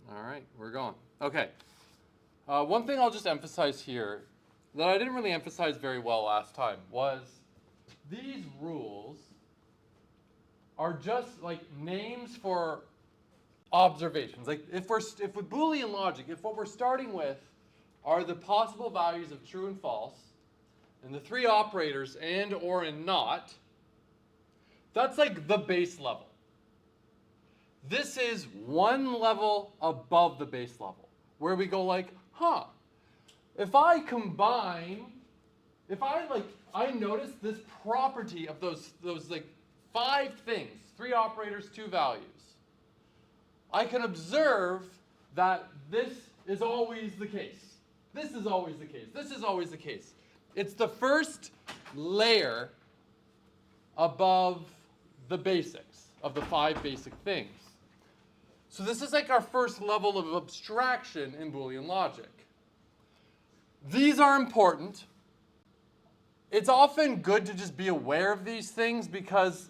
All right, we're going. Okay. One thing I'll just emphasize here that I didn't really emphasize very well last time was these rules are just like names for observations. Like if with Boolean logic, if what we're starting with are the possible values of true and false, and the three operators and, or, and not, that's like the base level. This is one level above the base level, where we go like, if I combine, I notice this property of those like 5 things, 3 operators, 2 values. I can observe that this is always the case. This is always the case. This is always the case. It's the first layer above the basics of the 5 basic things. So this is like our first level of abstraction in Boolean logic. These are important. It's often good to just be aware of these things because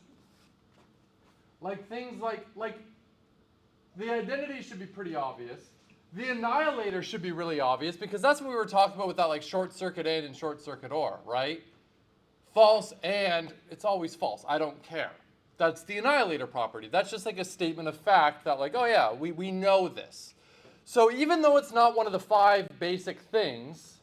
things like the identity should be pretty obvious. The annihilator should be really obvious because that's what we were talking about with that like short circuit and short circuit or, right? False and it's always false. I don't care. That's the annihilator property. That's just like a statement of fact that like, oh yeah, we know this. So even though it's not one of the 5 basic things,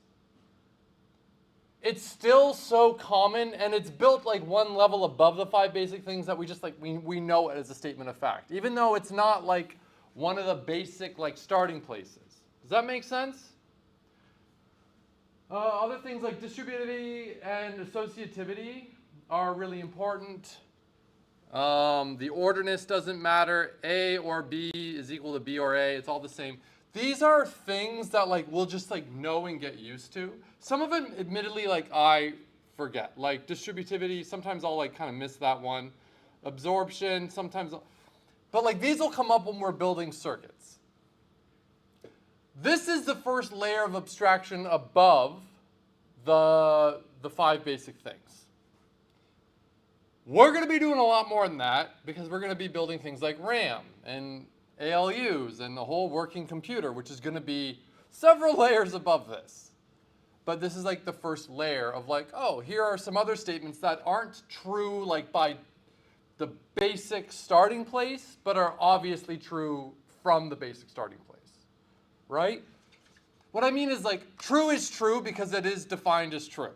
it's still so common and it's built like one level above the 5 basic things that we just like, we know it as a statement of fact. Even though it's not like one of the basic like starting places. Does that make sense? Other things like distributivity and associativity are really important. The orderness doesn't matter. A or B is equal to B or A. It's all the same. These are things that like we'll just like know and get used to. Some of them, admittedly, like I forget. Like distributivity, sometimes I'll like kind of miss that one. Absorption, sometimes, but like these will come up when we're building circuits. This is the first layer of abstraction above the 5 basic things. We're going to be doing a lot more than that because we're going to be building things like RAM and ALUs and the whole working computer, which is going to be several layers above this. But this is like the first layer of like, oh, here are some other statements that aren't true like by the basic starting place, but are obviously true from the basic starting place, right? What I mean is like true is true because it is defined as true.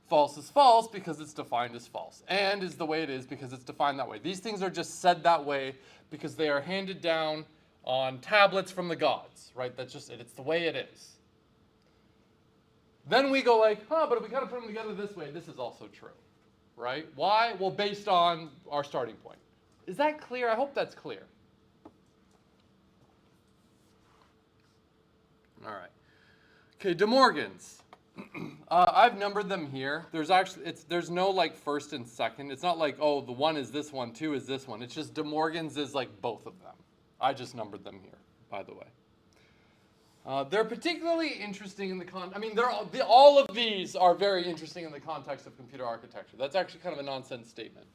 False is false because it's defined as false. And is the way it is because it's defined that way. These things are just said that way because they are handed down on tablets from the gods, right? That's just it. It's the way it is. Then we go like, but if we kind of put them together this way, this is also true, right? Why? Well, based on our starting point. Is that clear? I hope that's clear. All right. Okay, De Morgan's. I've numbered them here. There's no like first and second. It's not like, oh, the 1 is this one, 2 is this one. It's just De Morgan's is like both of them. I just numbered them here, by the way. They're particularly interesting in the all of these are very interesting in the context of computer architecture. That's actually kind of a nonsense statement.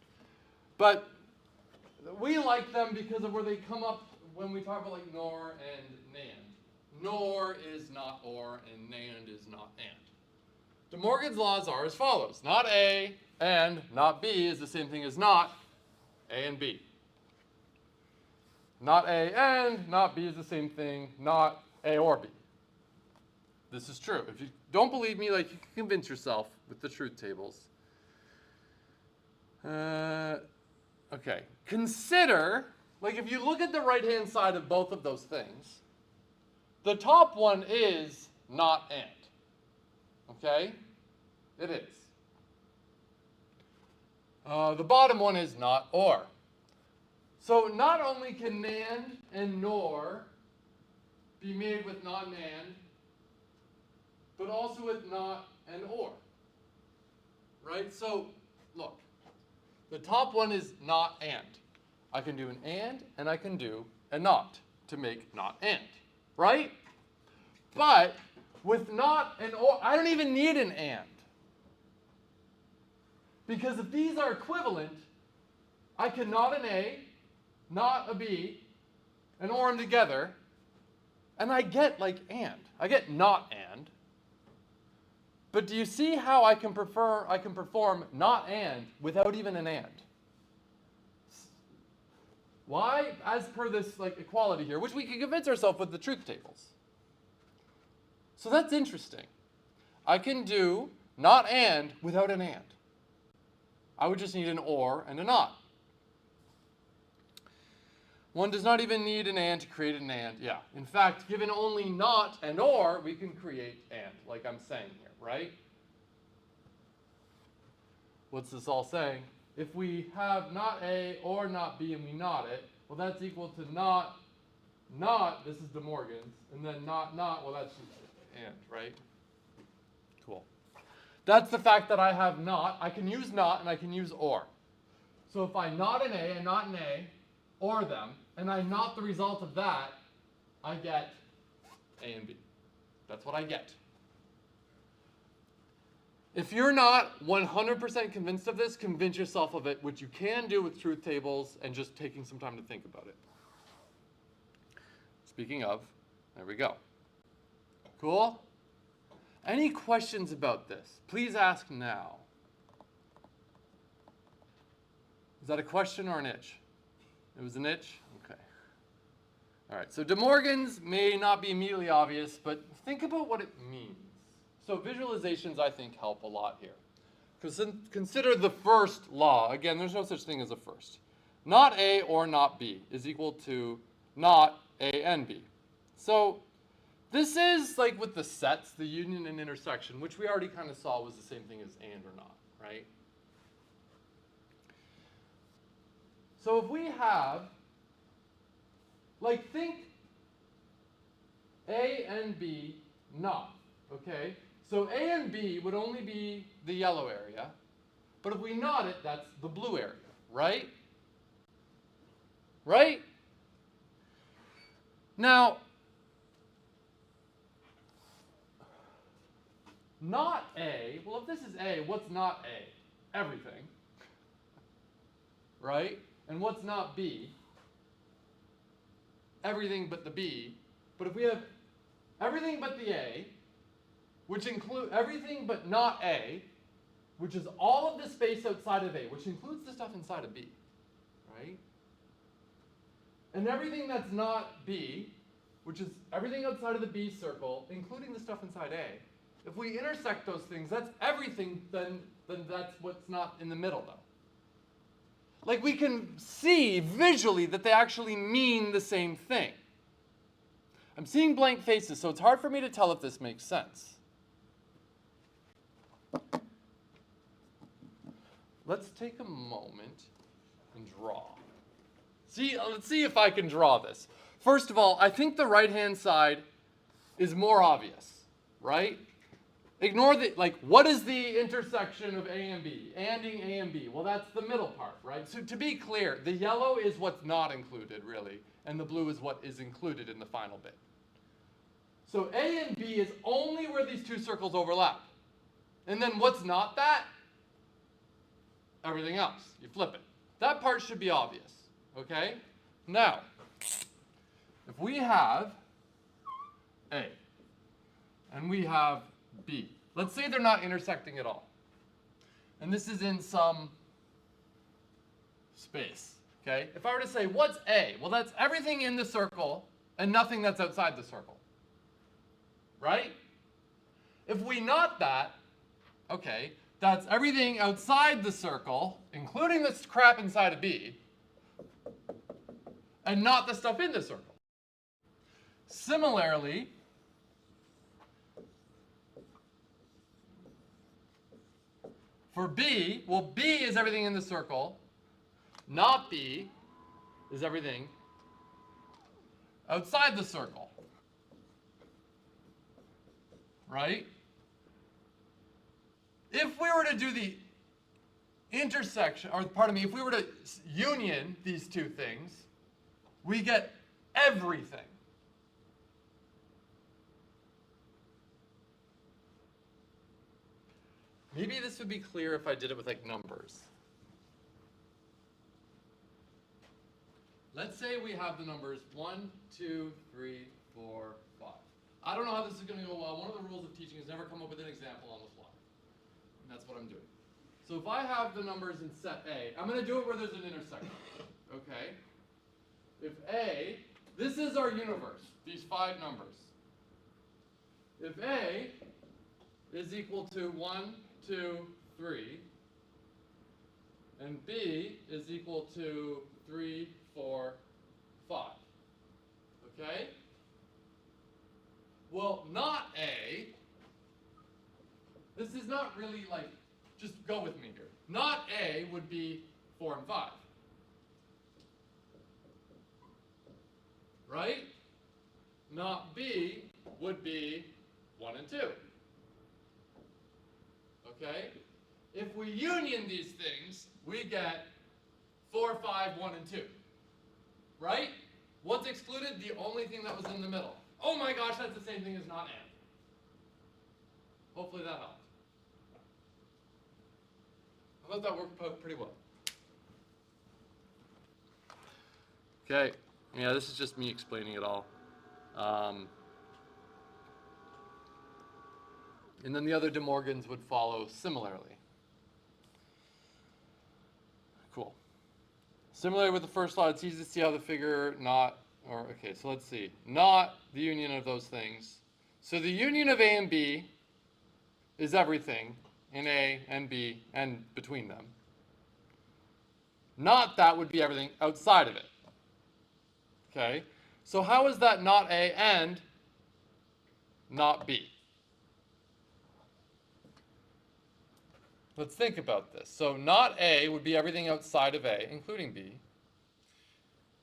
But we like them because of where they come up when we talk about like NOR and NAND. NOR is not OR and NAND is not AND. De Morgan's laws are as follows. Not A and not B is the same thing as not A and B. Not A and not B is the same thing, not A or B. This is true. If you don't believe me, like you can convince yourself with the truth tables. Okay. Consider, like if you look at the right-hand side of both of those things, the top one is not AND. Okay? It is. The bottom one is not OR. So not only can NAND and NOR be made with not NAND, but also with not and OR. Right? So look, the top one is not AND. I can do an and I can do a not to make not AND. Right? But with not and OR, I don't even need an and. Because if these are equivalent, I can not an A, not a B, and OR them together, And I get like and. I get not and. But do you see how I can perform not and without even an and? Why? As per this like equality here, which we can convince ourselves with the truth tables. So that's interesting. I can do not and without an and. I would just need an or and a not. One does not even need an and to create an and. Yeah. In fact, given only not and or, we can create and, like I'm saying here, right? What's this all saying? If we have not A or not B and we not it, well, that's equal to not, this is De Morgan's, and then not, well, that's just and, right? Cool. That's the fact that I have not. I can use not and I can use or. So if I not an A and not an A, or them, and I not the result of that, I get A and B. That's what I get. If you're not 100% convinced of this, convince yourself of it, which you can do with truth tables and just taking some time to think about it. Speaking of, there we go. Cool? Any questions about this? Please ask now. Is that a question or an itch? It was an itch? Okay. All right, so De Morgan's may not be immediately obvious, but think about what it means. So visualizations, I think, help a lot here. Because consider the first law. Again, there's no such thing as a first. Not A or not B is equal to not A and B. So this is like with the sets, the union and intersection, which we already kind of saw was the same thing as and or not, right? So if we have, like think A and B not, okay? So A and B would only be the yellow area, but if we not it, that's the blue area, right? Right? Now, not A, well if this is A, what's not A? Everything, right? And what's not B? Everything but the B. But if we have everything but the A, which include everything but not A, which is all of the space outside of A, which includes the stuff inside of B, right? And everything that's not B, which is everything outside of the B circle, including the stuff inside A, if we intersect those things, that's everything, then that's what's not in the middle, though. Like we can see visually that they actually mean the same thing. I'm seeing blank faces, so it's hard for me to tell if this makes sense. Let's take a moment and draw. Let's see if I can draw this. First of all, I think the right-hand side is more obvious, right? Ignore the, like, what is the intersection of A and B? Anding A and B. Well, that's the middle part, right? So to be clear, the yellow is what's not included, really, and the blue is what is included in the final bit. So A and B is only where these two circles overlap. And then what's not that? Everything else. You flip it. That part should be obvious, okay? Now, if we have A and we have B, let's say they're not intersecting at all. And this is in some space, okay? If I were to say, what's A? Well, that's everything in the circle and nothing that's outside the circle, right? If we not that, okay, that's everything outside the circle, including this crap inside of B, and not the stuff in the circle. Similarly, for B, well, B is everything in the circle. Not B is everything outside the circle. Right? If we were to do the intersection, or pardon me, if we were to union these two things, we get everything. Maybe this would be clear if I did it with like numbers. Let's say we have the numbers 1, 2, 3, 4, 5. I don't know how this is going to go well. One of the rules of teaching is never come up with an example on the fly. And that's what I'm doing. So if I have the numbers in set A, I'm going to do it where there's an intersection. Okay? If A, this is our universe, these 5 numbers. If A is equal to 1, 2, 3, and B is equal to 3, 4, 5. Okay? Well, not A, this is not really like, just go with me here. Not A would be 4 and 5. Right? Not B would be 1 and 2. Okay? If we union these things, we get 4, 5, 1, and 2. Right? What's excluded? The only thing that was in the middle. Oh my gosh, that's the same thing as not and. Hopefully that helped. I thought that worked pretty well. Okay. Yeah, this is just me explaining it all. And then the other De Morgans would follow similarly. Cool. Similarly with the first law, it's easy to see how the figure okay, so let's see. Not the union of those things. So the union of A and B is everything in A and B and between them. Not that would be everything outside of it. Okay? So how is that not A and not B? Let's think about this. So not A would be everything outside of A, including B.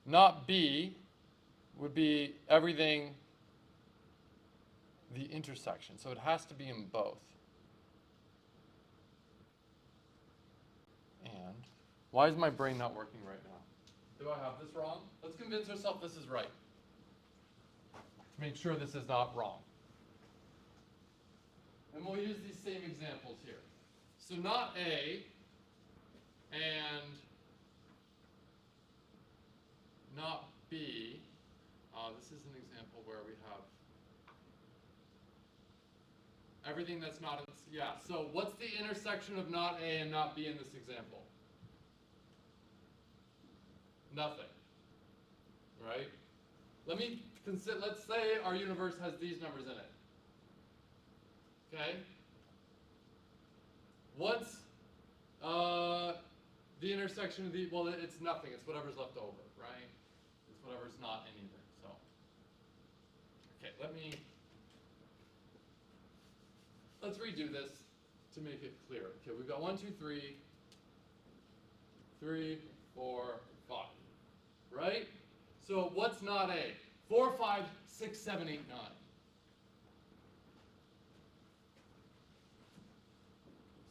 Not B would be everything, the intersection. So it has to be in both. And why is my brain not working right now? Do I have this wrong? Let's convince ourselves this is right. To make sure this is not wrong. And we'll use these same examples here. So not A and not B. This is an example where we have everything that's not, yeah. So what's the intersection of not A and not B in this example? Nothing, right? Let's say our universe has these numbers in it. Okay? What's the intersection of the, well, it's nothing. It's whatever's left over, right? It's whatever's not in either, so. Okay, let's redo this to make it clear. Okay, we've got 1, 2, 3, 3, 4, 5, right? So what's not A? 4, 5, 6, 7, 8, 9.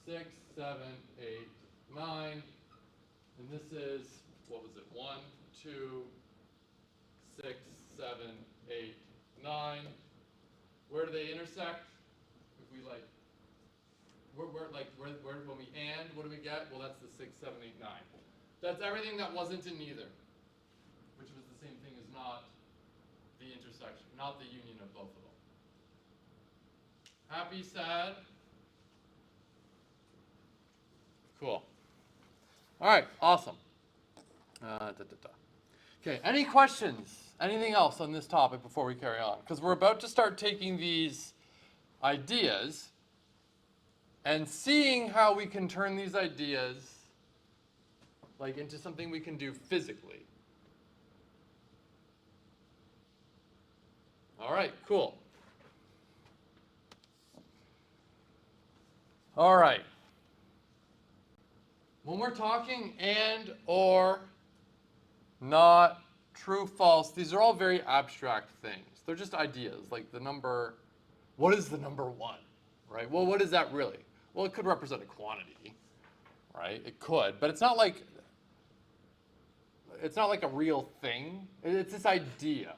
6, 7, 8, 9, and this is, what was it, 1, 2, 6, 7, 8, 9. Where do they intersect? If we like, when we and, what do we get? Well, that's the 6, 7, 8, 9. That's everything that wasn't in neither, which was the same thing as not the intersection, not the union of both of them. Happy, sad? Cool. All right, awesome. Okay, any questions? Anything else on this topic before we carry on? Because we're about to start taking these ideas and seeing how we can turn these ideas like into something we can do physically. All right, cool. All right. When we're talking and, or, not, true, false, these are all very abstract things. They're just ideas, like the number, what is the number 1, right? Well, what is that really? Well, it could represent a quantity, right? It could, but it's not like a real thing. It's this idea.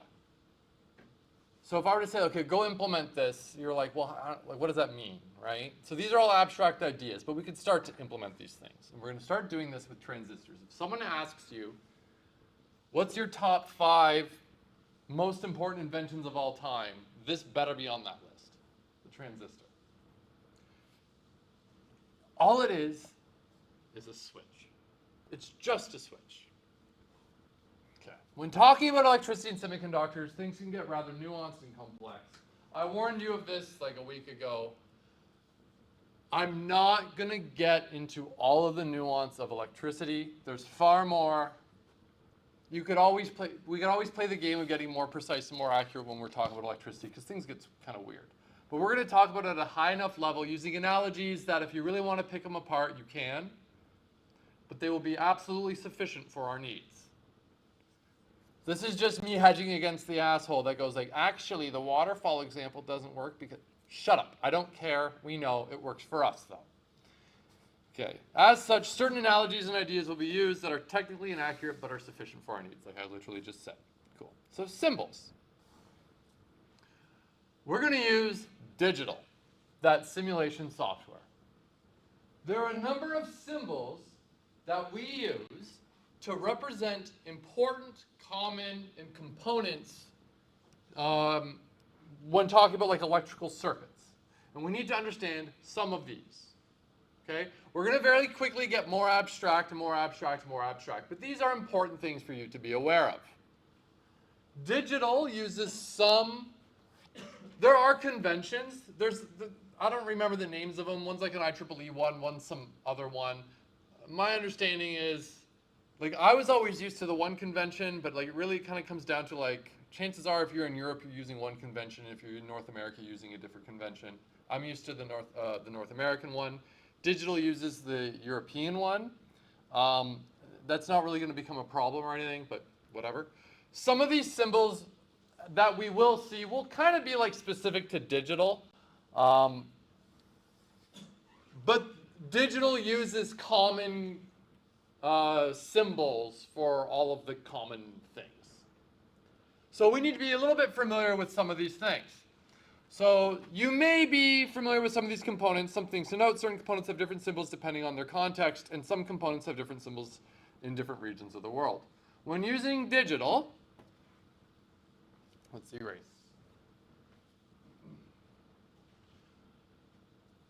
So if I were to say, okay, go implement this, you're like, well, what does that mean, right? So these are all abstract ideas, but we could start to implement these things. And we're going to start doing this with transistors. If someone asks you, what's your top 5 most important inventions of all time, this better be on that list, the transistor. All it is a switch. It's just a switch. Okay. When talking about electricity and semiconductors, things can get rather nuanced and complex. I warned you of this like a week ago. I'm not going to get into all of the nuance of electricity. There's far more. We could always play the game of getting more precise and more accurate when we're talking about electricity because things get kind of weird. But we're going to talk about it at a high enough level using analogies that if you really want to pick them apart, you can. But they will be absolutely sufficient for our needs. This is just me hedging against the asshole that goes like, actually, the waterfall example doesn't work because... Shut up. I don't care. We know it works for us, though. Okay. As such, certain analogies and ideas will be used that are technically inaccurate but are sufficient for our needs, like I literally just said. Cool. So symbols. We're going to use digital, that simulation software. There are a number of symbols that we use to represent important, common, and components when talking about like electrical circuits. And we need to understand some of these. Okay? We're going to very quickly get more abstract and more abstract and more abstract, but these are important things for you to be aware of. Digital uses some, there are conventions. I don't remember the names of them. One's like an IEEE one, one's some other one. My understanding is, like, I was always used to the one convention, but like it really kind of comes down to like, chances are if you're in Europe, you're using one convention. If you're in North America, you're using a different convention. I'm used to the North American one. Digital uses the European one. That's not really going to become a problem or anything, but whatever. Some of these symbols that we will see will kind of be like specific to digital. But digital uses common symbols for all of the common things. So we need to be a little bit familiar with some of these things. So you may be familiar with some of these components. Some things to note, certain components have different symbols depending on their context, and some components have different symbols in different regions of the world. When using digital, let's erase.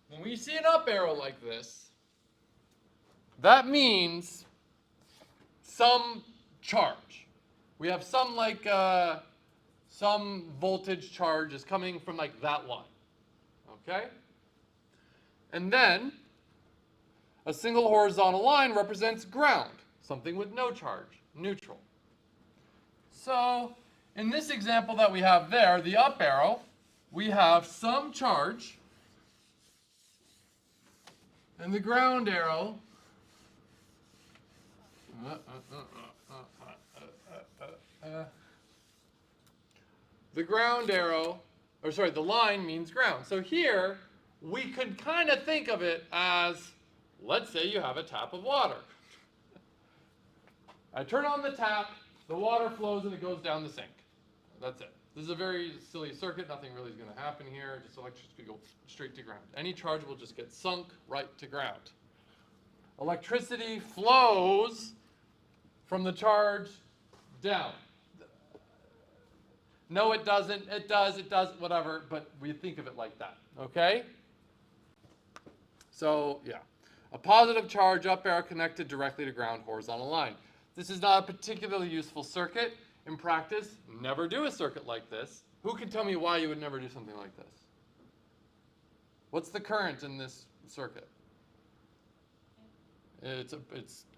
When we see an up arrow like this, that means some charge. We have some like some voltage charge is coming from like that line, okay? And then a single horizontal line represents ground, something with no charge, neutral. So in this example that we have there, the up arrow, we have some charge, and the ground arrow the line means ground. So here, we could kind of think of it as, let's say you have a tap of water. I turn on the tap, the water flows, and it goes down the sink. That's it. This is a very silly circuit. Nothing really is going to happen here. Just electricity could go straight to ground. Any charge will just get sunk right to ground. Electricity flows from the charge down. No, it doesn't. It does, whatever, but we think of it like that, okay? So, yeah. A positive charge up arrow connected directly to ground horizontal line. This is not a particularly useful circuit. In practice, never do a circuit like this. Who can tell me why you would never do something like this? What's the current in this circuit? It's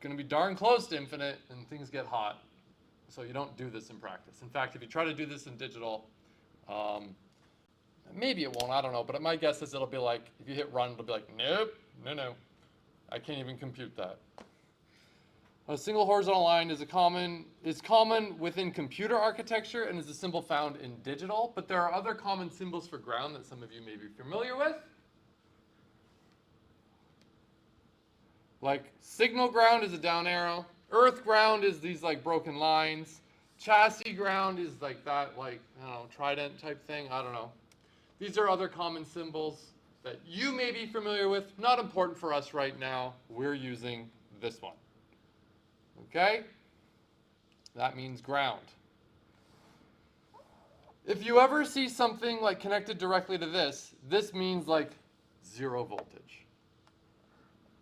going to be darn close to infinite, and things get hot. So you don't do this in practice. In fact, if you try to do this in digital, maybe it won't, I don't know. But my guess is it'll be like, if you hit run, it'll be like, nope, no. I can't even compute that. A single horizontal line is common within computer architecture and is a symbol found in digital. But there are other common symbols for ground that some of you may be familiar with. Like signal ground is a down arrow. Earth ground is these like broken lines. Chassis ground is like that, like, I don't know, trident type thing. I don't know. These are other common symbols that you may be familiar with. Not important for us right now. We're using this one. Okay? That means ground. If you ever see something like connected directly to this means like 0 voltage.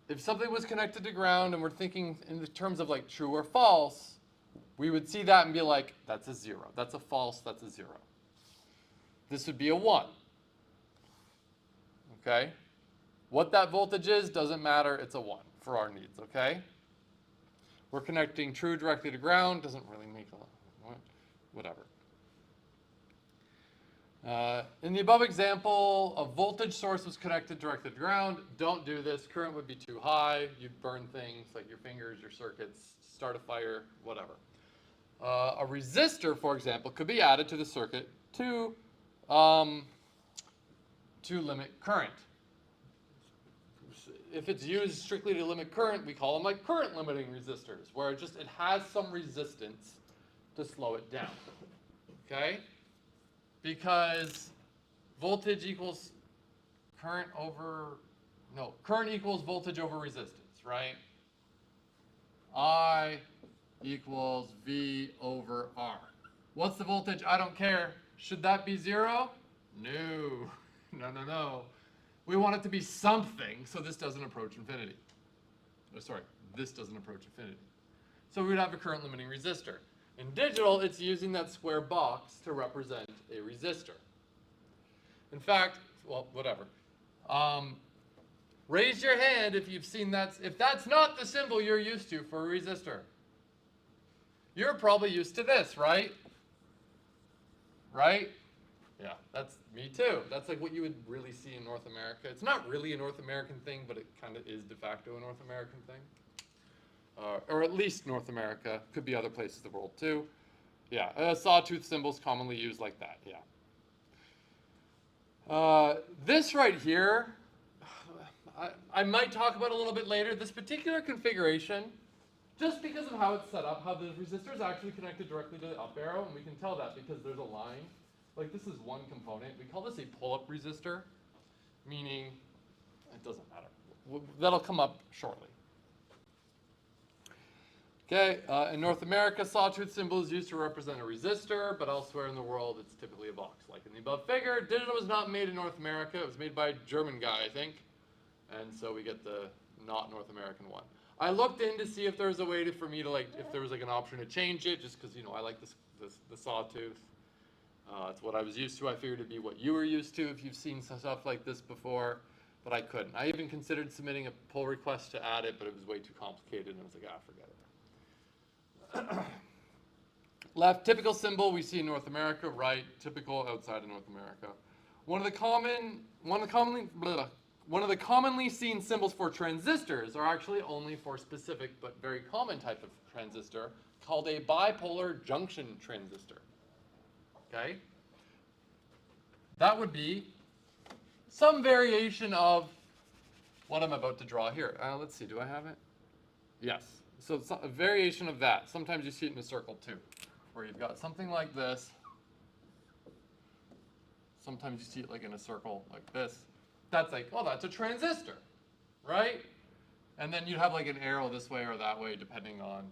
If something was connected to ground and we're thinking in the terms of like true or false, we would see that and be like, that's a 0. That's a false, that's a 0. This would be a 1. Okay? What that voltage is doesn't matter, it's a 1 for our needs, okay? We're connecting true directly to ground, doesn't really make a lot, whatever. In the above example, a voltage source was connected directly to ground. Don't do this, current would be too high, you'd burn things like your fingers, your circuits, start a fire, whatever. A resistor, for example, could be added to the circuit to limit current. If it's used strictly to limit current, we call them like current limiting resistors, where it has some resistance to slow it down. Okay? Because voltage equals current equals voltage over resistance, right? I equals V over R. What's the voltage? I don't care. Should that be 0? No. No. We want it to be something, so this doesn't approach infinity. Oh, sorry, this doesn't approach infinity. So we would have a current limiting resistor. In digital, it's using that square box to represent a resistor. In fact, well, whatever. Raise your hand if you've seen that. If that's not the symbol you're used to for a resistor. You're probably used to this, right? Right? Yeah, that's me too. That's like what you would really see in North America. It's not really a North American thing, but it kind of is de facto a North American thing. Or at least North America. Could be other places of the world too. Yeah, sawtooth symbols commonly used like that, yeah. This right here, I might talk about a little bit later. This particular configuration, just because of how it's set up, how the resistor is actually connected directly to the up arrow, and we can tell that because there's a line. Like this is one component. We call this a pull-up resistor, meaning it doesn't matter. That'll come up shortly. Okay, in North America, sawtooth symbol is used to represent a resistor, but elsewhere in the world, it's typically a box. Like in the above figure, digital was not made in North America. It was made by a German guy, I think. And so we get the not North American one. I looked in to see if there was a way for me to if there was like an option to change it, just because, I like the sawtooth. It's what I was used to. I figured it'd be what you were used to if you've seen stuff like this before, but I couldn't. I even considered submitting a pull request to add it, but it was way too complicated, and I was like, forget it. Left, typical symbol we see in North America. Right, typical outside of North America. One of the commonly seen symbols for transistors are actually only for specific but very common type of transistor called a bipolar junction transistor. Okay? That would be some variation of what I'm about to draw here. Let's see, do I have it? Yes. So it's a variation of that. Sometimes you see it in a circle too, where you've got something like this. Sometimes you see it like in a circle like this. That's like, oh, that's a transistor, right? And then you'd have like an arrow this way or that way, depending on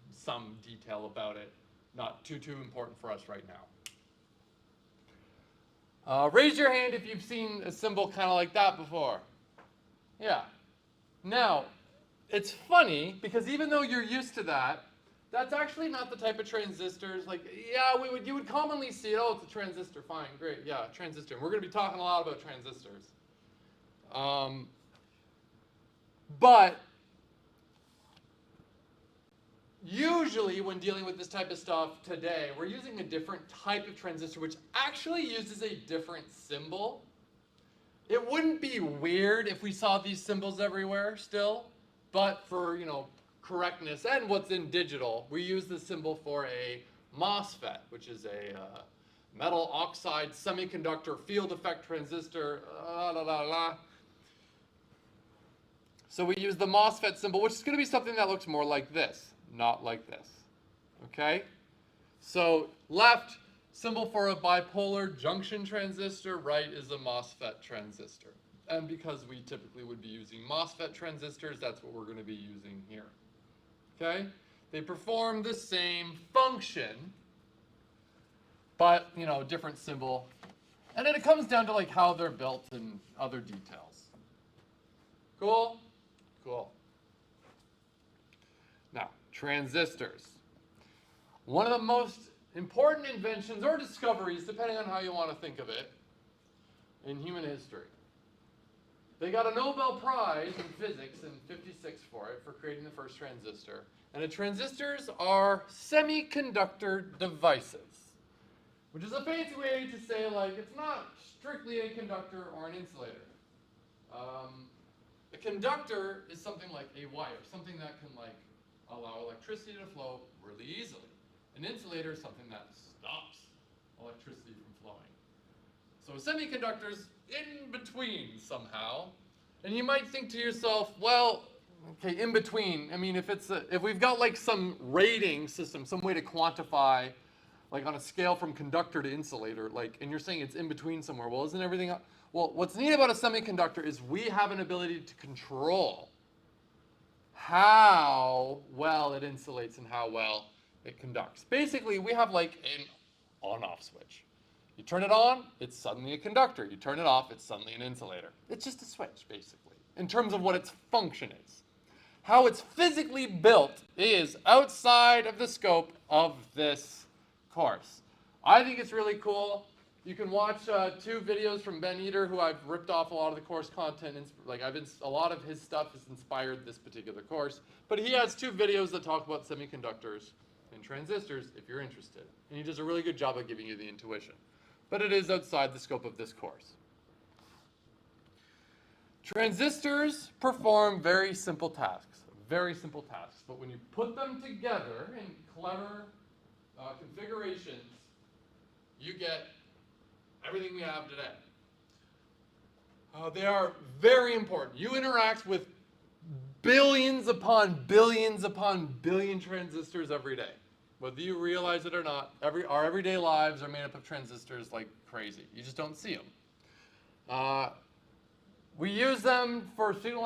some detail about it. Not too important for us right now. Raise your hand if you've seen a symbol kind of like that before. Yeah. Now, it's funny because even though you're used to that, that's actually not the type of transistors. Like, yeah, you would commonly see it. Oh, it's a transistor. Fine, great. Yeah, transistor. And we're going to be talking a lot about transistors. But usually when dealing with this type of stuff today, we're using a different type of transistor, which actually uses a different symbol. It wouldn't be weird if we saw these symbols everywhere still, but for, correctness and what's in digital, we use the symbol for a MOSFET, which is a metal oxide semiconductor field effect transistor, So we use the MOSFET symbol, which is going to be something that looks more like this, not like this. Okay? So left, symbol for a bipolar junction transistor, right is a MOSFET transistor. And because we typically would be using MOSFET transistors, that's what we're going to be using here. Okay? They perform the same function, but, you know, different symbol. And then it comes down to like how they're built and other details. Cool? Cool. Now, transistors. One of the most important inventions or discoveries, depending on how you want to think of it, in human history. They got a Nobel Prize in physics in '56 for it, for creating the first transistor. And the transistors are semiconductor devices, which is a fancy way to say, like, it's not strictly a conductor or an insulator. A conductor is something like a wire, something that can, like, allow electricity to flow really easily. An insulator is something that stops electricity from flowing. So semiconductors in between somehow. And you might think to yourself, well, okay, in between. I mean, if we've got like some rating system, some way to quantify, like on a scale from conductor to insulator, like, and you're saying it's in between somewhere. Well, isn't everything? Well, what's neat about a semiconductor is we have an ability to control how well it insulates and how well it conducts. Basically, we have like an on-off switch. You turn it on, it's suddenly a conductor. You turn it off, it's suddenly an insulator. It's just a switch, basically, in terms of what its function is. How it's physically built is outside of the scope of this course. I think it's really cool. You can watch 2 videos from Ben Eater, who I've ripped off a lot of the course content. Like a lot of his stuff has inspired this particular course. But he has 2 videos that talk about semiconductors and transistors, if you're interested. And he does a really good job of giving you the intuition. But it is outside the scope of this course. Transistors perform very simple tasks. But when you put them together in clever configurations, you get everything we have today. They are very important. You interact with billions upon billions upon billion transistors every day. Whether you realize it or not, our everyday lives are made up of transistors like crazy. You just don't see them. We use them for signal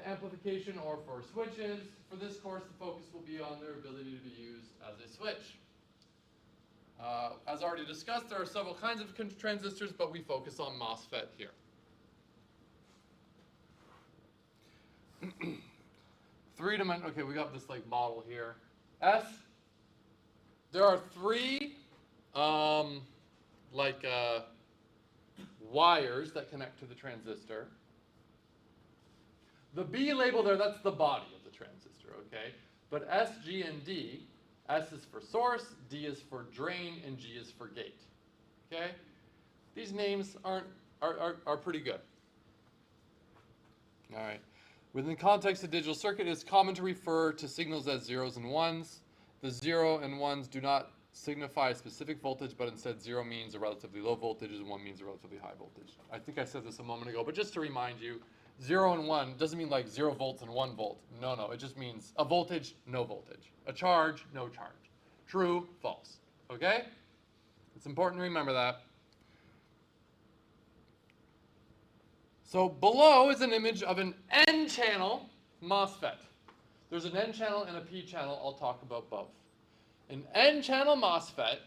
amplification or for switches. For this course, the focus will be on their ability to be used as a switch. As already discussed, there are several kinds of transistors, but we focus on MOSFET here. Okay, we got this like model here. There are 3 wires that connect to the transistor. The B label there, that's the body of the transistor, okay? But S, G, and D, S is for source, D is for drain, and G is for gate, okay? These names are pretty good. All right. Within the context of digital circuit, it's common to refer to signals as zeros and ones. The 0 and 1s do not signify a specific voltage, but instead 0 means a relatively low voltage and 1 means a relatively high voltage. I think I said this a moment ago, but just to remind you, 0 and 1 doesn't mean like 0 volts and 1 volt. No, it just means a voltage, no voltage. A charge, no charge. True, false. Okay? It's important to remember that. So below is an image of an N-channel MOSFET. There's an N-channel and a P-channel. I'll talk about both. An N-channel MOSFET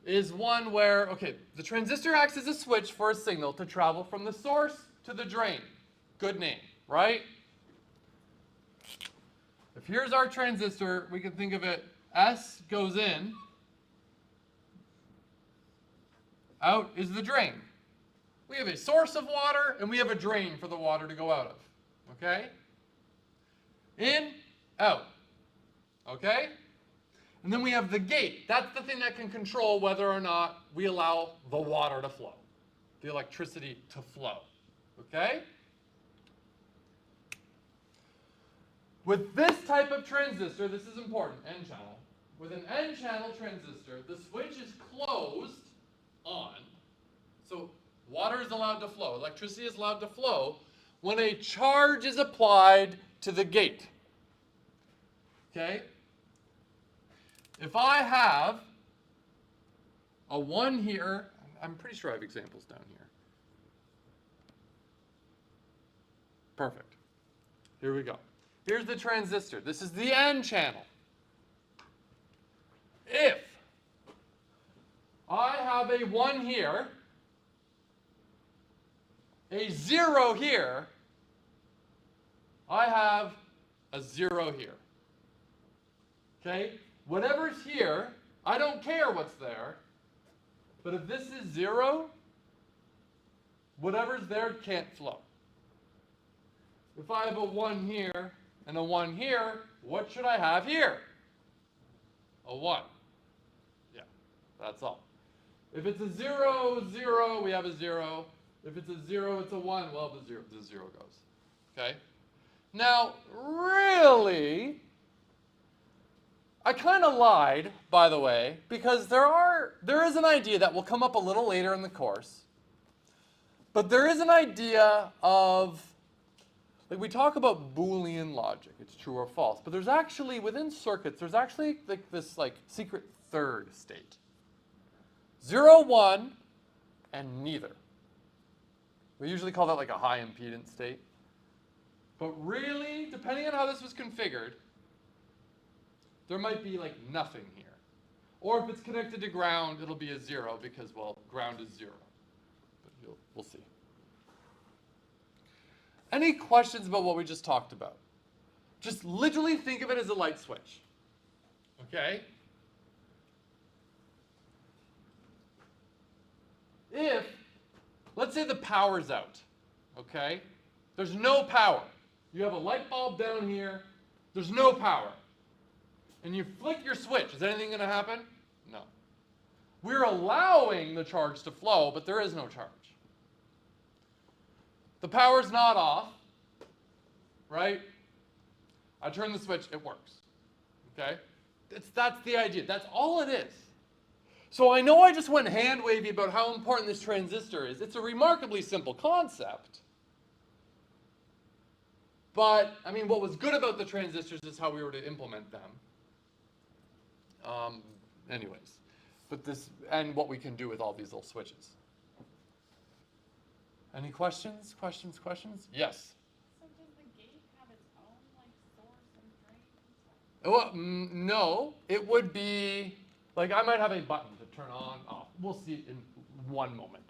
is one where, okay, the transistor acts as a switch for a signal to travel from the source to the drain. Good name, right? If here's our transistor, we can think of it, S goes in, out is the drain. We have a source of water, and we have a drain for the water to go out of, okay? In, out, okay? And then we have the gate. That's the thing that can control whether or not we allow the water to flow, the electricity to flow, okay? With this type of transistor, this is important, N-channel. With an N-channel transistor, the switch is closed on, so water is allowed to flow, electricity is allowed to flow when a charge is applied to the gate. Okay? If I have a 1 here, I'm pretty sure I have examples down here. Perfect. Here we go. Here's the transistor. This is the N channel. If I have a 1 here, a 0 here, I have a 0 here. Okay? Whatever's here, I don't care what's there, but if this is 0, whatever's there can't flow. If I have a 1 here and a 1 here, what should I have here? A 1. Yeah, that's all. If it's a 0, 0, we have a 0. If it's a 0, it's a 1. Well, the 0 goes. Okay? Now, really, I kind of lied, by the way, because there is an idea that will come up a little later in the course. But there is an idea of, like, we talk about Boolean logic, it's true or false, but there's actually, within circuits, there's actually like this like secret third state. 0, 1, and neither. We usually call that like a high impedance state. But really, depending on how this was configured, there might be like nothing here. Or if it's connected to ground, it'll be a 0 because, well, ground is 0. But we'll see. Any questions about what we just talked about? Just literally think of it as a light switch. Okay? If, let's say the power's out, okay? There's no power. You have a light bulb down here, there's no power. And you flick your switch, is anything going to happen? No. We're allowing the charge to flow, but there is no charge. The power's not off, right? I turn the switch, it works. Okay? That's the idea. That's all it is. So I know I just went hand-wavy about how important this transistor is. It's a remarkably simple concept. But, I mean, what was good about the transistors is how we were to implement them. Anyways, but this, and what we can do with all these little switches. Any questions? Questions? Yes? So does the gate have its own, like, source and drain and stuff? Well, no, it would be, like, I might have a button to turn on, off. We'll see in one moment.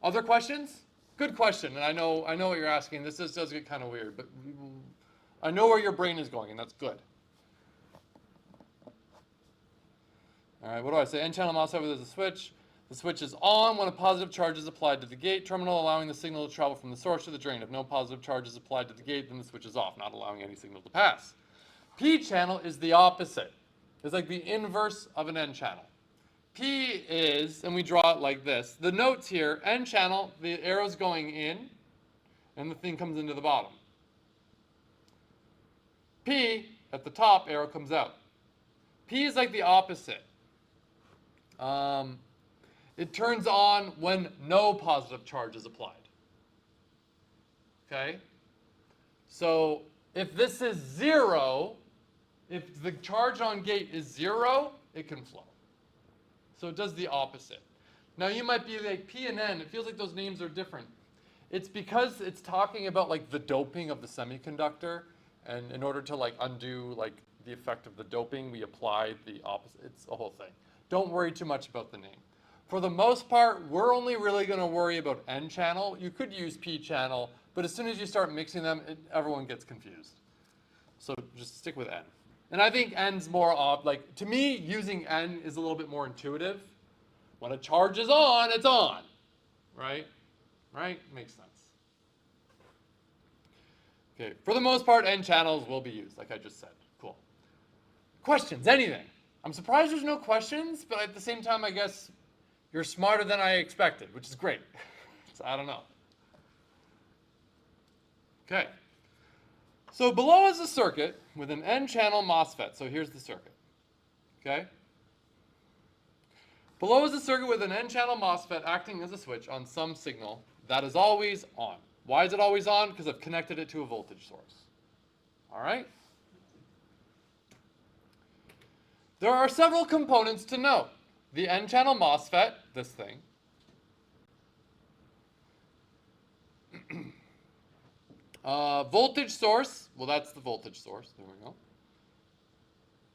Other questions? Good question, and I know what you're asking. This does get kind of weird, but I know where your brain is going, and that's good. All right, what do I say? N-channel MOSFET with a switch. The switch is on when a positive charge is applied to the gate terminal, allowing the signal to travel from the source to the drain. If no positive charge is applied to the gate, then the switch is off, not allowing any signal to pass. P-channel is the opposite. It's like the inverse of an N-channel. P is, and we draw it like this, the notes here, N-channel, the arrow's going in, and the thing comes into the bottom. P, at the top, arrow comes out. P is like the opposite. It turns on when no positive charge is applied. Okay? So if this is 0, if the charge on gate is 0, it can flow. So it does the opposite. Now you might be like, P and N, it feels like those names are different. It's because it's talking about like the doping of the semiconductor, and in order to like undo like the effect of the doping, we applied the opposite. It's the whole thing. Don't worry too much about the name. For the most part, we're only really going to worry about N-channel. You could use P-channel, but as soon as you start mixing them, everyone gets confused. So just stick with N. And I think N's more like, to me, using N is a little bit more intuitive. When a charge is on, it's on, right? Right? Makes sense. Okay, for the most part, N channels will be used, like I just said. Cool. Questions, anything? I'm surprised there's no questions, but at the same time, I guess you're smarter than I expected, which is great. So I don't know. Okay. So below is a circuit with an N-channel MOSFET. So here's the circuit. Okay? Below is a circuit with an N-channel MOSFET acting as a switch on some signal that is always on. Why is it always on? Because I've connected it to a voltage source. All right? There are several components to note. The N-channel MOSFET, this thing. Voltage source, well that's the voltage source, there we go.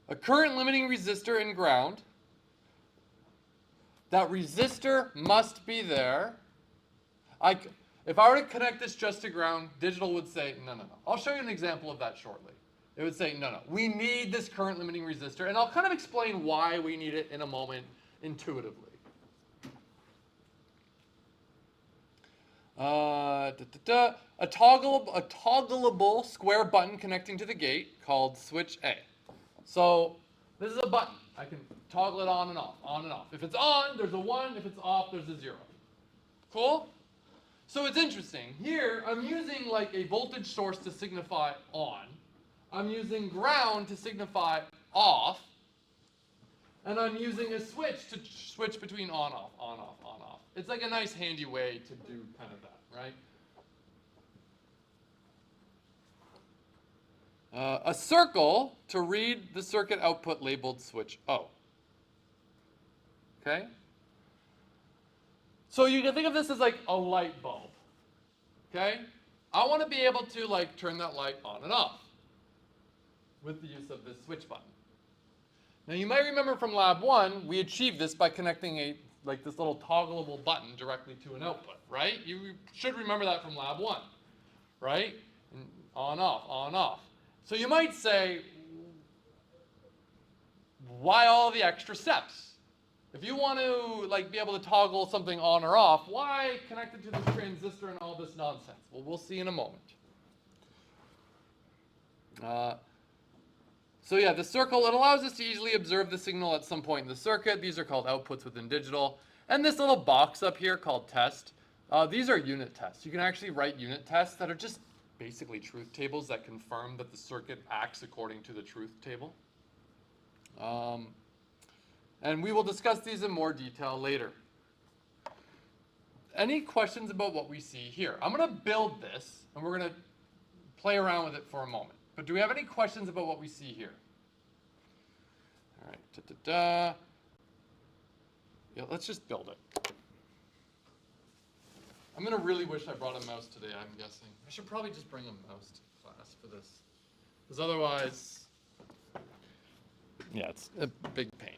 A current limiting resistor and ground. that resistor must be there. If I were to connect this just to ground, digital would say, no, no, no. I'll show you an example of that shortly. It would say, no, no, we need this current limiting resistor, and I'll kind of explain why we need it in a moment intuitively. A toggleable square button connecting to the gate called switch A. So this is a button. I can toggle it on and off, on and off. If it's on, there's a 1. If it's off, there's a 0. Cool? So it's interesting. Here, I'm using like a voltage source to signify on. I'm using ground to signify off. And I'm using a switch to switch between on, off, on, off, on, off. It's like a nice handy way to do kind of that, right? A circle to read the circuit output labeled switch O. Okay? So you can think of this as like a light bulb. Okay? I want to be able to like turn that light on and off with the use of this switch button. Now you might remember from lab 1, we achieved this by connecting this little toggleable button directly to an output, right? You should remember that from lab 1, right? And on, off, on, off. So you might say, why all the extra steps? If you want to like be able to toggle something on or off, why connect it to this transistor and all this nonsense? Well, we'll see in a moment. So yeah, the circle, it allows us to easily observe the signal at some point in the circuit. These are called outputs within digital. And this little box up here called test, these are unit tests. You can actually write unit tests that are just basically truth tables that confirm that the circuit acts according to the truth table. And we will discuss these in more detail later. Any questions about what we see here? I'm going to build this, and we're going to play around with it for a moment. But do we have any questions about what we see here? All right, yeah, let's just build it. I'm going to really wish I brought a mouse today, I'm guessing. I should probably just bring a mouse to class for this. Because otherwise, yeah, it's a big pain.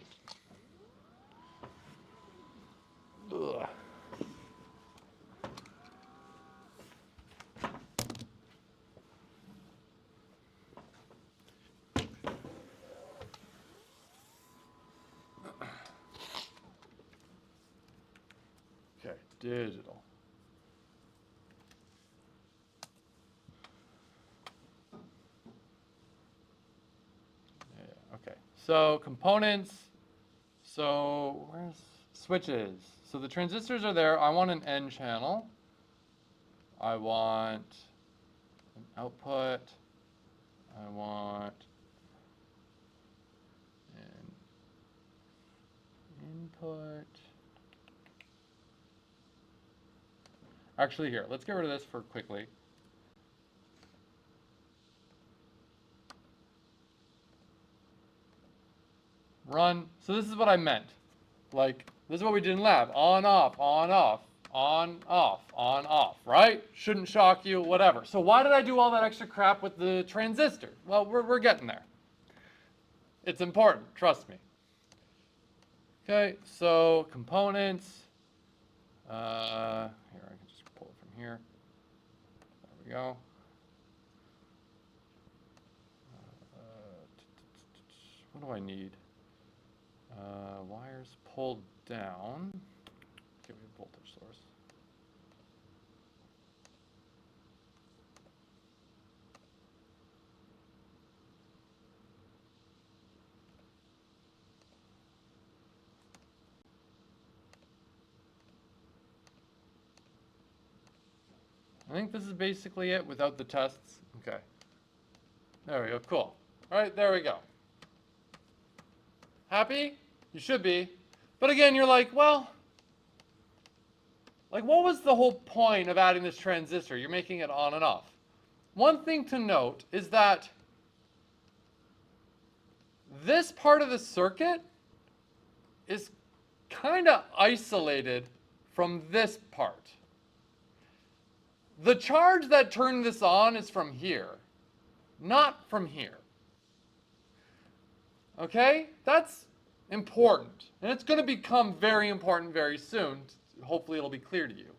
Ugh. Okay, digital. Yeah, okay. So components. So where's switches? So the transistors are there. I want an N channel. I want an output. I want an input. Actually, here, let's get rid of this for quickly. Run. So this is what I meant. Like, this is what we did in lab. On, off, on, off, on, off, on, off, right? Shouldn't shock you, whatever. So why did I do all that extra crap with the transistor? Well, we're getting there. It's important, trust me. Okay, so components. Here, I can just pull it from here. There we go. What do I need? Wires pulled down. Give me a voltage source. I think this is basically it without the tests. Okay. There we go. Cool. All right, there we go. Happy? You should be. But again, you're like, well, like what was the whole point of adding this transistor? You're making it on and off. One thing to note is that this part of the circuit is kind of isolated from this part. The charge that turned this on is from here, not from here. Okay? That's important. And it's going to become very important very soon. Hopefully it'll be clear to you.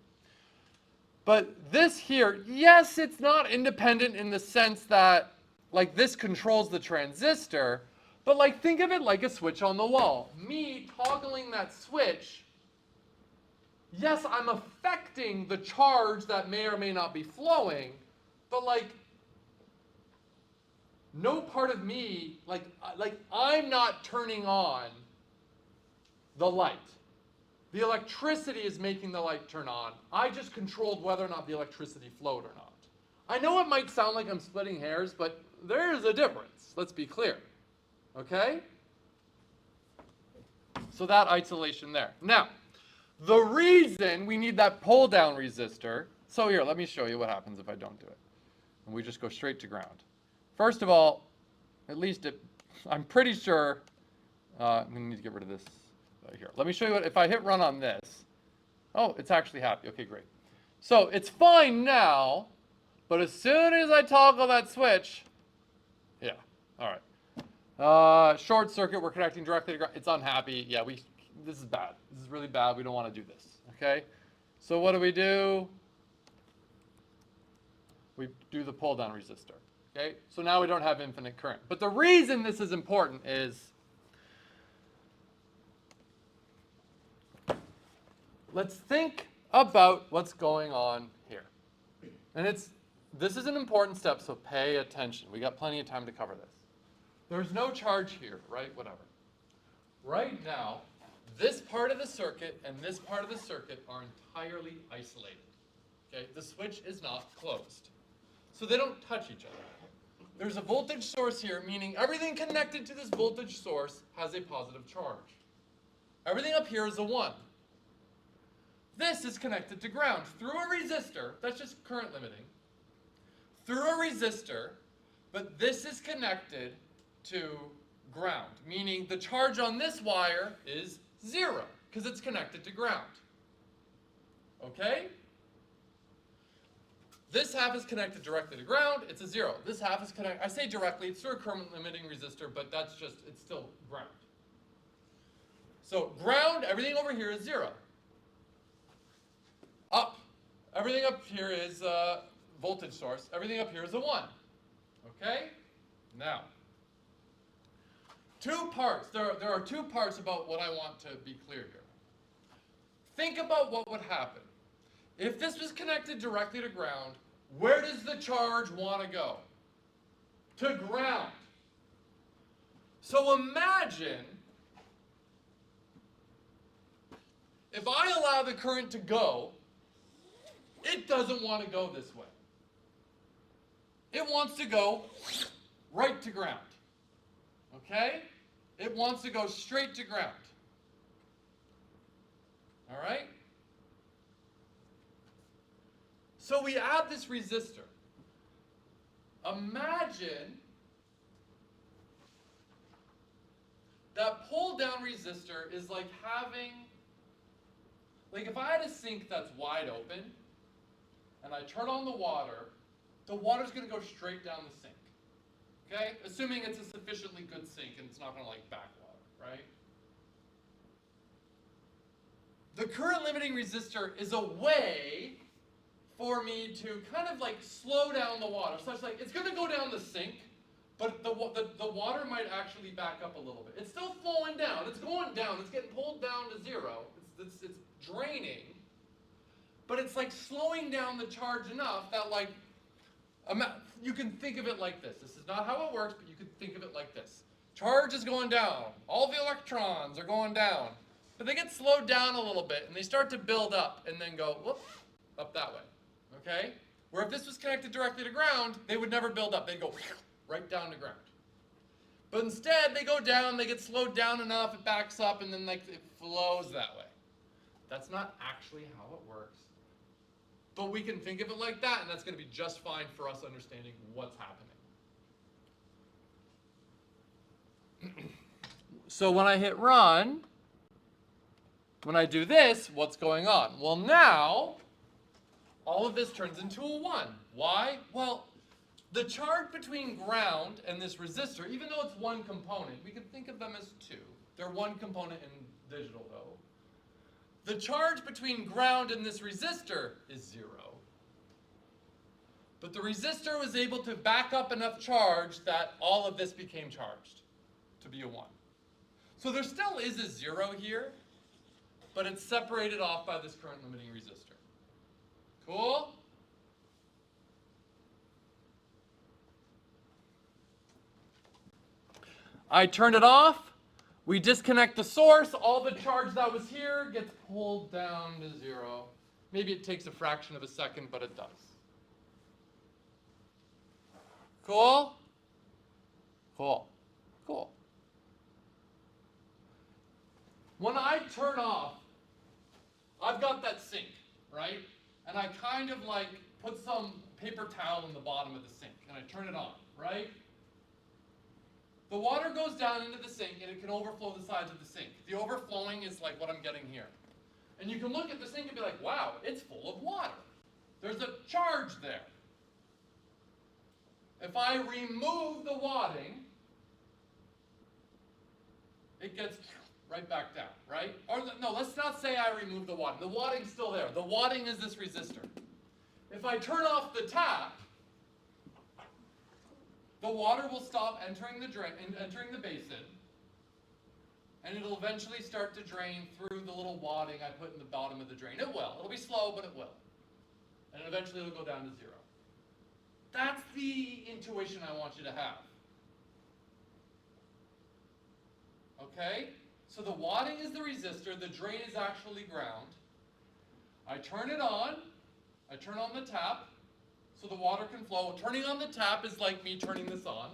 But this here, yes, it's not independent in the sense that, like, this controls the transistor, but, like, think of it like a switch on the wall. Me toggling that switch, yes, I'm affecting the charge that may or may not be flowing, but, like, no part of me, like I'm not turning on the light. The electricity is making the light turn on. I just controlled whether or not the electricity flowed or not. I know it might sound like I'm splitting hairs, but there is a difference. Let's be clear. Okay? So that isolation there. Now, the reason we need that pull-down resistor, so here, let me show you what happens if I don't do it. And we just go straight to ground. First of all, at least I'm pretty sure, I'm going to need to get rid of this here. Let me show you what, if I hit run on this. Oh, it's actually happy. Okay, great. So it's fine now, but as soon as I toggle that switch, yeah, all right. Short circuit, we're connecting directly to ground. It's unhappy. Yeah, this is bad. This is really bad. We don't want to do this, okay? So what do? We do the pull-down resistor, okay? So now we don't have infinite current. But the reason this is important is, let's think about what's going on here. And this is an important step, so pay attention. We got plenty of time to cover this. There's no charge here, right? Whatever. Right now, this part of the circuit and this part of the circuit are entirely isolated. Okay? The switch is not closed. So they don't touch each other. There's a voltage source here, meaning everything connected to this voltage source has a positive charge. Everything up here is a 1. This is connected to ground through a resistor. That's just current limiting. Through a resistor, but this is connected to ground, meaning the charge on this wire is 0 because it's connected to ground. Okay? This half is connected directly to ground. It's a 0. This half is connected, I say directly, it's through a current limiting resistor, but that's just, it's still ground. So ground, everything over here is 0. Up. Everything up here is voltage source. Everything up here is a 1. Okay? Now, 2 parts. There are 2 parts about what I want to be clear here. Think about what would happen. If this was connected directly to ground, where does the charge want to go? To ground. So imagine if I allow the current to go, it doesn't want to go this way. It wants to go right to ground. Okay? It wants to go straight to ground. All right? So we add this resistor. Imagine that pull-down resistor is like having, like if I had a sink that's wide open, and I turn on the water's going to go straight down the sink. Okay? Assuming it's a sufficiently good sink and it's not going to like backwater, right? The current limiting resistor is a way for me to kind of like slow down the water. So it's like, it's going to go down the sink, but the water might actually back up a little bit. It's still flowing down. It's going down. It's getting pulled down to 0. It's draining. But it's like slowing down the charge enough that like, you can think of it like this. This is not how it works, but you can think of it like this. Charge is going down. All the electrons are going down. But they get slowed down a little bit, and they start to build up, and then go, whoop, up that way. Okay? Where if this was connected directly to ground, they would never build up. They'd go right down to ground. But instead, they go down, they get slowed down enough, it backs up, and then like it flows that way. That's not actually how it works. But we can think of it like that, and that's going to be just fine for us understanding what's happening. So when I hit run, when I do this, what's going on? Well, now, all of this turns into a 1. Why? Well, the charge between ground and this resistor, even though it's one component, we can think of them as 2. They're one component in digital though. The charge between ground and this resistor is 0. But the resistor was able to back up enough charge that all of this became charged to be a 1. So there still is a 0 here, but it's separated off by this current limiting resistor. Cool? I turn it off. We disconnect the source. All the charge that was here gets pulled down to 0. Maybe it takes a fraction of a second, but it does. Cool? Cool. Cool. When I turn off, I've got that sink, right? And I kind of like put some paper towel in the bottom of the sink, and I turn it on, right? The water goes down into the sink, and it can overflow the sides of the sink. The overflowing is like what I'm getting here. And you can look at the sink and be like, wow, it's full of water. There's a charge there. If I remove the wadding, it gets right back down, right? Or no, let's not say I remove the wadding. The wadding's still there. The wadding is this resistor. If I turn off the tap, the water will stop entering the drain, entering the basin, and it'll eventually start to drain through the little wadding I put in the bottom of the drain. It will. It'll be slow, but it will. And eventually it'll go down to 0. That's the intuition I want you to have. Okay? So the wadding is the resistor, the drain is actually ground. I turn it on, I turn on the tap, so the water can flow. Turning on the tap is like me turning this on.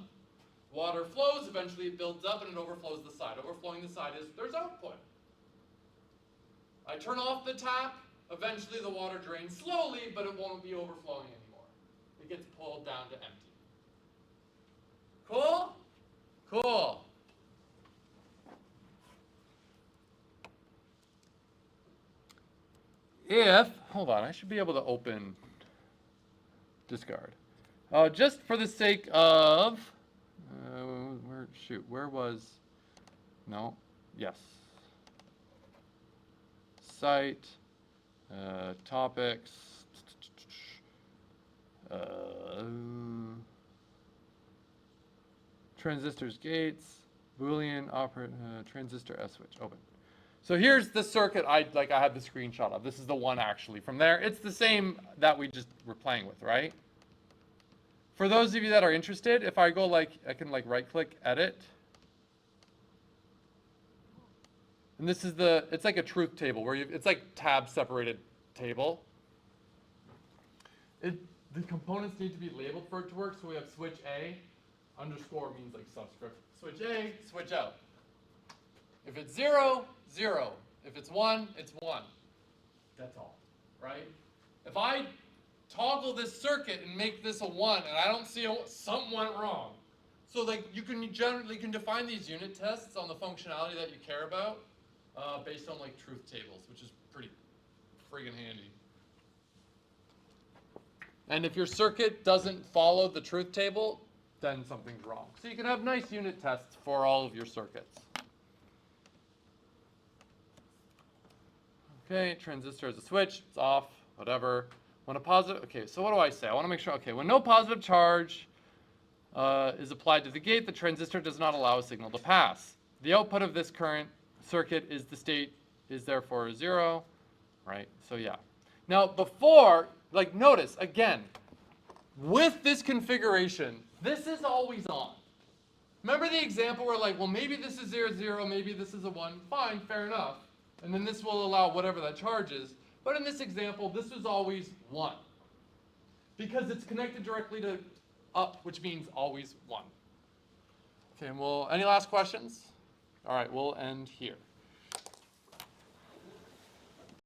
Water flows, eventually it builds up and it overflows the side. Overflowing the side is, there's output. I turn off the tap, eventually the water drains slowly, but it won't be overflowing anymore. It gets pulled down to empty. Cool? Cool. Hold on, I should be able to open discard. Just for the sake of, where was, no, yes. Site, topics, transistors, gates, Boolean, transistor S switch, open. So here's the circuit I had the screenshot of. This is the one actually from there. It's the same that we just were playing with, right? For those of you that are interested, if I go I can right click, edit. And this is it's like a truth table where it's like tab separated table. The components need to be labeled for it to work, so we have switch A, underscore means like subscript. Switch A, switch out. If it's 0, 0. If it's 1, it's 1. That's all, right? If I toggle this circuit and make this a 1, and I don't see something went wrong. So you can define these unit tests on the functionality that you care about based on truth tables, which is pretty friggin' handy. And if your circuit doesn't follow the truth table, then something's wrong. So you can have nice unit tests for all of your circuits. Okay, transistor is a switch, it's off, whatever. When a positive, okay, so what do I say? I want to make sure, okay, when no positive charge is applied to the gate, the transistor does not allow a signal to pass. The output of this current circuit is the state is therefore 0, right? So yeah. Now before, notice, again, with this configuration, this is always on. Remember the example where well, maybe this is 0, 0, maybe this is a 1, fine, fair enough. And then this will allow whatever that charge is. But in this example, this was always 1. Because it's connected directly to up, which means always 1. Okay, well, any last questions? All right, we'll end here.